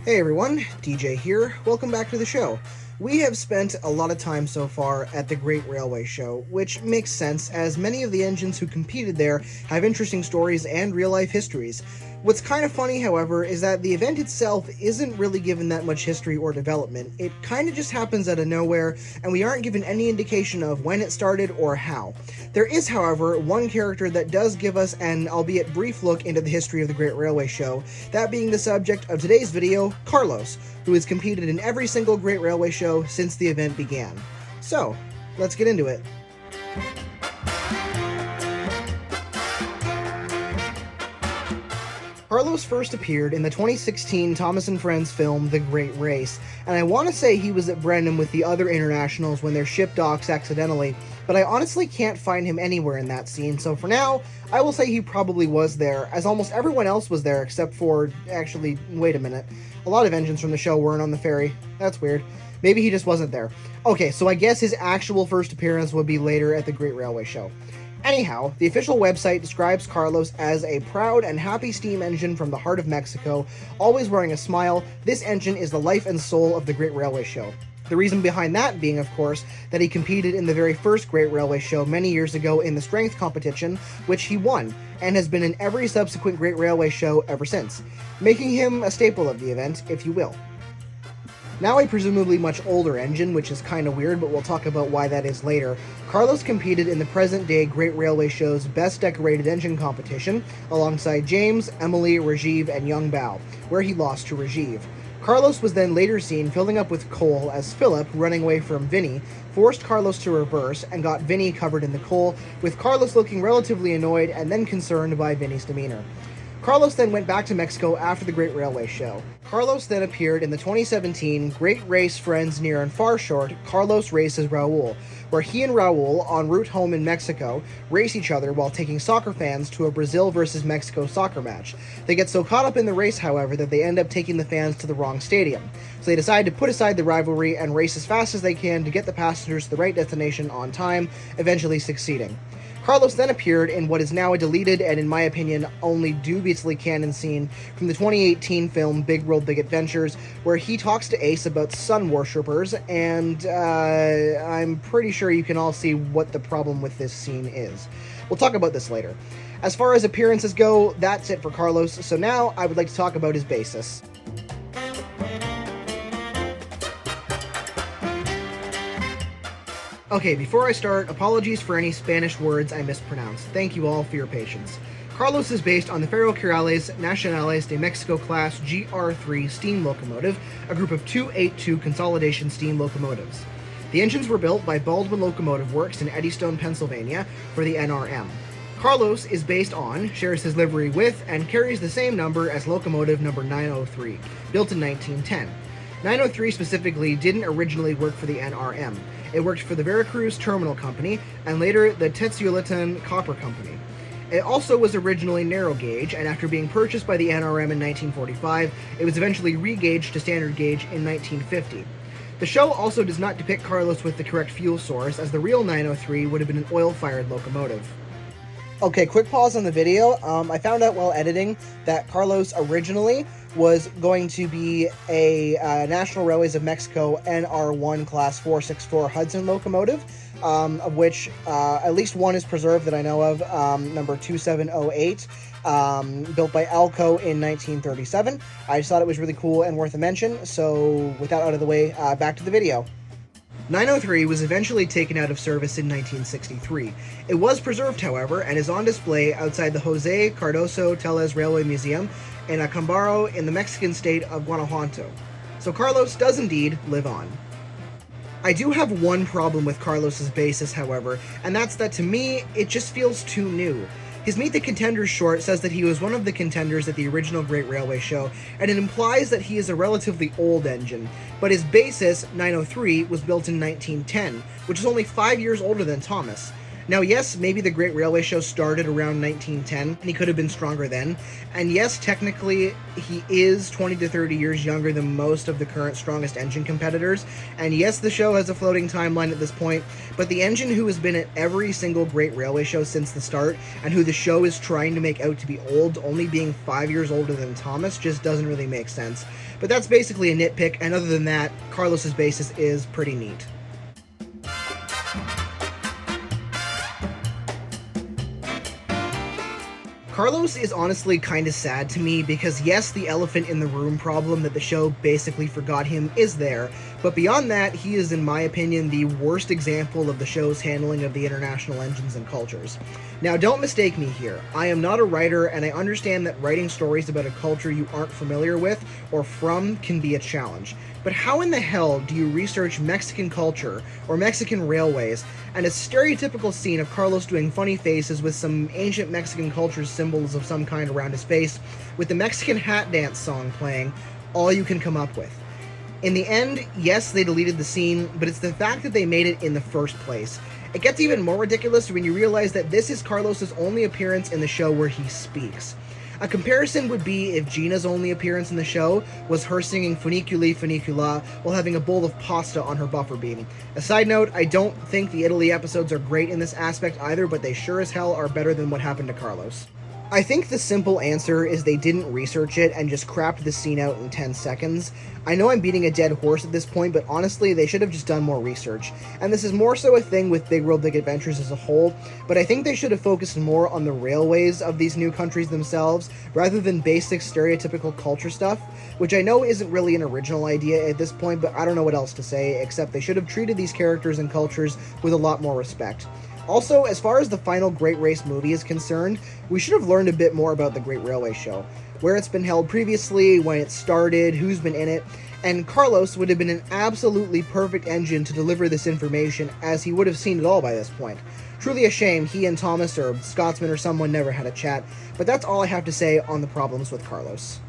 Hey everyone, DJ here. Welcome back to the show. We have spent a lot of time so far at the Great Railway Show, which makes sense as many of the engines who competed there have interesting stories and real-life histories. What's kind of funny, however, is that the event itself isn't really given that much history or development. It kind of just happens out of nowhere, and we aren't given any indication of when it started or how. There is, however, one character that does give us an, albeit brief, look into the history of the Great Railway Show, that being the subject of today's video, Carlos, who has competed in every single Great Railway Show since the event began. So, let's get into it. Carlos first appeared in the 2016 Thomas & Friends film The Great Race, and I want to say he was at Brenham with the other internationals when their ship docks accidentally, but I honestly can't find him anywhere in that scene, so for now, I will say he probably was there, as almost everyone else was there except for, actually, wait a minute, a lot of engines from the show weren't on the ferry. That's weird. Maybe he just wasn't there. Okay, so I guess his actual first appearance would be later at the Great Railway Show. Anyhow, the official website describes Carlos as a proud and happy steam engine from the heart of Mexico, always wearing a smile. This engine is the life and soul of the Great Railway Show. The reason behind that being, of course, that he competed in the very first Great Railway Show many years ago in the strength competition, which he won, and has been in every subsequent Great Railway Show ever since, making him a staple of the event, if you will. Now a presumably much older engine, which is kinda weird, but we'll talk about why that is later, Carlos competed in the present-day Great Railway Show's Best Decorated Engine competition, alongside James, Emily, Rajiv, and Young Bao, where he lost to Rajiv. Carlos was then later seen filling up with coal as Philip, running away from Vinny, forced Carlos to reverse and got Vinny covered in the coal, with Carlos looking relatively annoyed and then concerned by Vinny's demeanor. Carlos then went back to Mexico after the Great Railway Show. Carlos then appeared in the 2017 Great Race Friends Near and Far short, Carlos Races Raul, where he and Raul, en route home in Mexico, race each other while taking soccer fans to a Brazil versus Mexico soccer match. They get so caught up in the race, however, that they end up taking the fans to the wrong stadium. So they decide to put aside the rivalry and race as fast as they can to get the passengers to the right destination on time, eventually succeeding. Carlos then appeared in what is now a deleted and, in my opinion, only dubiously canon scene from the 2018 film Big World Big Adventures, where he talks to Ace about sun worshippers, and I'm pretty sure you can all see what the problem with this scene is. We'll talk about this later. As far as appearances go, that's it for Carlos, so now I would like to talk about his basis. Okay, before I start, apologies for any Spanish words I mispronounced. Thank you all for your patience. Carlos is based on the Ferrocarriles Nacionales de Mexico class GR3 steam locomotive, a group of 282 consolidation steam locomotives. The engines were built by Baldwin Locomotive Works in Eddystone, Pennsylvania for the NRM. Carlos is based on, shares his livery with, and carries the same number as locomotive number 903, built in 1910. 903 specifically didn't originally work for the NRM. It worked for the Veracruz Terminal Company, and later the Tetsulitan Copper Company. It also was originally narrow gauge, and after being purchased by the NRM in 1945, it was eventually re-gauged to standard gauge in 1950. The show also does not depict Carlos with the correct fuel source, as the real 903 would have been an oil-fired locomotive. Okay, quick pause on the video. I found out while editing that Carlos originally was going to be a National Railways of Mexico NR1 Class 464 Hudson locomotive, of which at least one is preserved that I know of, number 2708, built by Alco in 1937. I just thought it was really cool and worth a mention, so with that out of the way, back to the video. 903 was eventually taken out of service in 1963. It was preserved, however, and is on display outside the Jose Cardoso Tellez Railway Museum in Acambaro in the Mexican state of Guanajuato. So Carlos does indeed live on. I do have one problem with Carlos's basis, however, and that's that to me, it just feels too new. His Meet the Contenders short says that he was one of the contenders at the original Great Railway Show, and it implies that he is a relatively old engine, but his basis, 903, was built in 1910, which is only 5 years older than Thomas. Now, yes, maybe the Great Railway Show started around 1910, and he could have been stronger then. And yes, technically, he is 20 to 30 years younger than most of the current strongest engine competitors. And yes, the show has a floating timeline at this point, but the engine who has been at every single Great Railway Show since the start, and who the show is trying to make out to be old, only being 5 years older than Thomas, just doesn't really make sense. But that's basically a nitpick, and other than that, Carlos's basis is pretty neat. Carlos is honestly kind of sad to me because yes, the elephant in the room problem that the show basically forgot him is there, but beyond that, he is, in my opinion, the worst example of the show's handling of the international engines and cultures. Now, don't mistake me here. I am not a writer, and I understand that writing stories about a culture you aren't familiar with or from can be a challenge. But how in the hell do you research Mexican culture or Mexican railways and a stereotypical scene of Carlos doing funny faces with some ancient Mexican culture symbols of some kind around his face with the Mexican hat dance song playing, all you can come up with? In the end, yes, they deleted the scene, but it's the fact that they made it in the first place. It gets even more ridiculous when you realize that this is Carlos's only appearance in the show where he speaks. A comparison would be if Gina's only appearance in the show was her singing Funiculi Funicula while having a bowl of pasta on her buffer beam. A side note, I don't think the Italy episodes are great in this aspect either, but they sure as hell are better than what happened to Carlos. I think the simple answer is they didn't research it and just crapped the scene out in 10 seconds. I know I'm beating a dead horse at this point, but honestly, they should have just done more research. And this is more so a thing with Big World Big Adventures as a whole, but I think they should have focused more on the railways of these new countries themselves, rather than basic stereotypical culture stuff, which I know isn't really an original idea at this point, but I don't know what else to say, except they should have treated these characters and cultures with a lot more respect. Also, as far as the final Great Race movie is concerned, we should have learned a bit more about the Great Railway Show, where it's been held previously, when it started, who's been in it, and Carlos would have been an absolutely perfect engine to deliver this information, as he would have seen it all by this point. Truly a shame he and Thomas or Scotsman or someone never had a chat, but that's all I have to say on the problems with Carlos.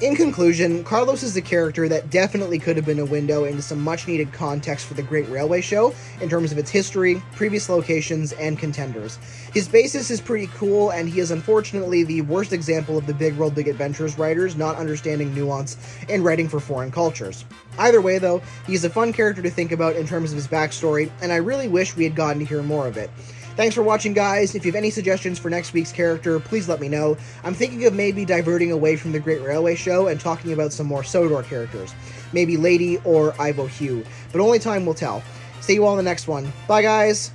In conclusion, Carlos is a character that definitely could have been a window into some much-needed context for the Great Railway Show in terms of its history, previous locations, and contenders. His basis is pretty cool, and he is unfortunately the worst example of the Big World Big Adventures writers not understanding nuance in writing for foreign cultures. Either way, though, he's a fun character to think about in terms of his backstory, and I really wish we had gotten to hear more of it. Thanks for watching, guys. If you have any suggestions for next week's character, please let me know. I'm thinking of maybe diverting away from the Great Railway Show and talking about some more Sodor characters. Maybe Lady or Ivo Hugh, but only time will tell. See you all in the next one. Bye, guys!